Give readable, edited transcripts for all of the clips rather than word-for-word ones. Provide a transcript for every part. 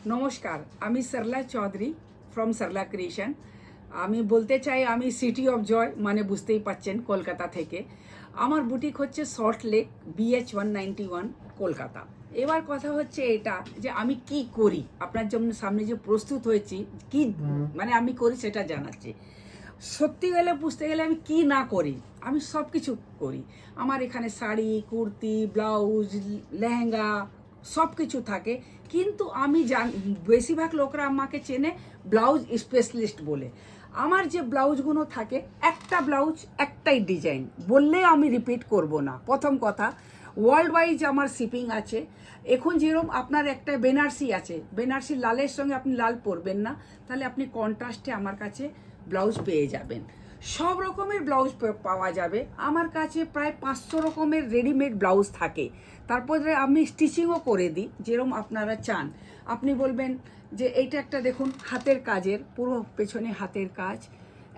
নমস্কার, আমি Sarala Chowdhury from Sarala creation. আমি বলতে চাই আমি সিটি অফ জয় মানে বুঝতেই পাচ্ছেন কলকাতা থেকে। আমার বুটিক হচ্ছে সল্ট লেক BH191 কলকাতা। এবার কথা হচ্ছে এটা যে আমি কি করি, আপনার জন্য সামনে যে প্রস্তুত হয়েছি কি মানে আমি করি সেটা জানাচ্ছি। সত্যি গেলে বুঝতে গেলে আমি কি না করি, আমি সব কিছু করি। আমার এখানে শাড়ি, কুর্তি, ব্লাউজ, লেহেঙ্গা সব কিছু থাকে। কিন্তু আমি বেশিরভাগ লোকরা আমাকে চেনে ব্লাউজ স্পেশালিস্ট বলে। আমার যে ব্লাউজগুলো থাকে একটা ব্লাউজ একটাই ডিজাইন বললে আমি রিপিট করব না। প্রথম কথা, ওয়ার্ল্ড ওয়াইজ আমার শিপিং আছে। এখন যেরকম আপনার একটা বেনারসি আছে, বেনারসি লালের সঙ্গে আপনি লাল পরবেন না, তাহলে আপনি কন্ট্রাস্টে আমার কাছে ব্লাউজ পেয়ে যাবেন। সব রকমের ব্লাউজ পাওয়া যাবে আমার কাছে। প্রায় 500 রকমের রেডিমেড ব্লাউজ থাকে। তারপরে আমি স্টিচিংও করে দিই যেরকম আপনারা চান। আপনি বলবেন যে এইটা একটা দেখুন হাতের কাজের, পুরো পেছনে হাতের কাজ,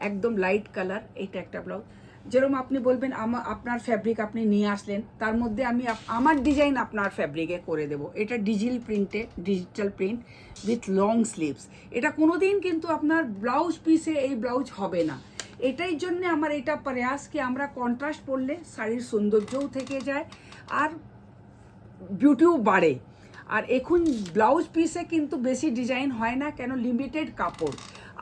একদম লাইট কালার, এইটা একটা ব্লাউজ। যেরকম আপনি বলবেন আপনার ফ্যাব্রিক আপনি নিয়ে আসলেন, তার মধ্যে আমি আমার ডিজাইন আপনার ফ্যাব্রিকে করে দেবো। এটা digital print with long sleeves. এটা কোনোদিন কিন্তু আপনার ব্লাউজ পিসে এই ব্লাউজ হবে না। এটাই জন্যে আমার এটা প্রয়াস কি আমরা কন্ট্রাস্ট পরলে শাড়ির সৌন্দর্যও থেকে যায় আর বিউটিও বাড়ে। আর এখন ব্লাউজ পিসে কিন্তু বেশি ডিজাইন হয় না, কেন লিমিটেড কাপড়।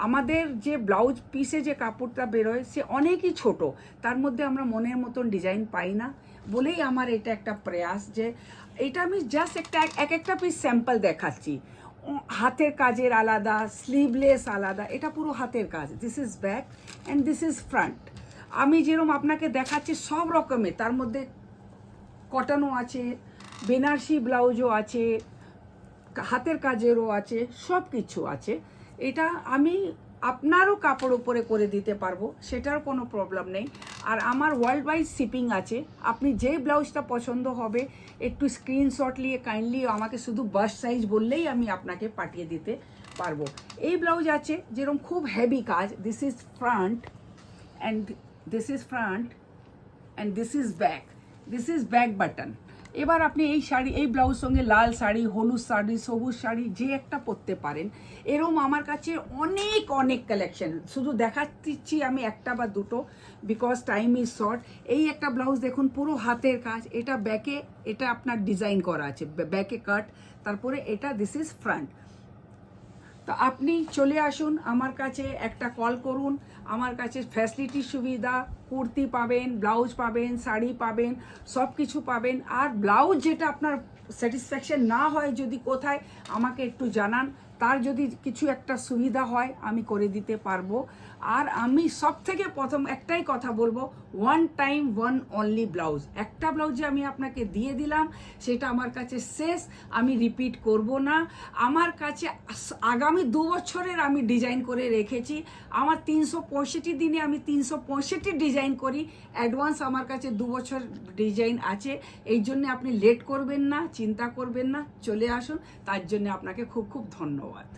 আমাদের যে ব্লাউজ পিসে যে কাপড়টা বেরোয় সে অনেকই ছোট, তার মধ্যে আমরা মনের মতন ডিজাইন পাই না বলেই আমার এটা একটা প্রয়াস যে এটা আমি জাস্ট একটা পিস স্যাম্পল দেখাচ্ছি। হাতের কাজের আলাদা, স্লিভলেস আলাদা, এটা পুরো হাতের কাজ। This is back and this is front. আমি যেরকম আপনাকে দেখাচ্ছি সব রকমের, তার মধ্যে কটনও আছে, বেনারসি ব্লাউজও আছে, হাতের কাজেরও আছে, সব কিছু আছে। এটা আমি আপনারও কাপড় উপরে করে দিতে পারবো, সেটার কোনো প্রবলেম নেই। আর আমার ওয়ার্ল্ড ওয়াইড শিপিং আছে। আপনি যে ব্লাউজটা পছন্দ হবে একটু স্ক্রিনশট নিয়ে কাইন্ডলি আমাকে শুধু বাস্ট সাইজ বললেই আমি আপনাকে পাঠিয়ে দিতে পারবো। এই ব্লাউজ আছে যেরকম খুব হেভি কাজ। This is front and this is front and this is back. This is back button. এবার আপনি এই শাড়ি, এই ব্লাউজ সঙ্গে লাল শাড়ি, হলুদ শাড়ি, সবুজ শাড়ি যে একটা পরতে পারেন। এরম আমার কাছে অনেক অনেক কালেকশন, শুধু দেখাচ্ছি আমি একটা বা দুটো, বিকজ টাইম ইজ শর্ট। এই একটা ব্লাউজ দেখুন পুরো হাতের কাজ, এটা ব্যাকে, এটা আপনার ডিজাইন করা আছে, ব্যাকে কাট, তারপরে এটা দিস ইজ ফ্রন্ট। তো আপনি চলে আসুন আমার কাছে, একটা কল করুন। আমার কাছে ফ্যাসিলিটির সুবিধা, কুর্তি পাবেন, ব্লাউজ পাবেন, শাড়ি পাবেন, সব কিছু পাবেন। আর ব্লাউজ যেটা আপনার স্যাটিসফ্যাকশন না হয় যদি কোথায় আমাকে একটু জানান, তার যদি কিছু একটা সুবিধা হয় আমি করে দিতে পারবো। আর আমি সব থেকে প্রথম একটাই কথা বলবো, one time one only blouse. একটা ব্লাউজে আমি আপনাকে দিয়ে দিলাম, সেটা আমার কাছে শেষ, আমি রিপিট করব না। আমার কাছে আগামী 2 বছরের আমি ডিজাইন করে রেখেছি। আমার 365 দিনে আমি 365 ডিজাইন করি। অ্যাডভান্স আমার কাছে 2 বছর ডিজাইন আছে। এই জন্য আপনি লেট করবেন না, চিন্তা করবেন না, চলে আসুন। তার জন্য আপনাকে খুব খুব ধন্যবাদ।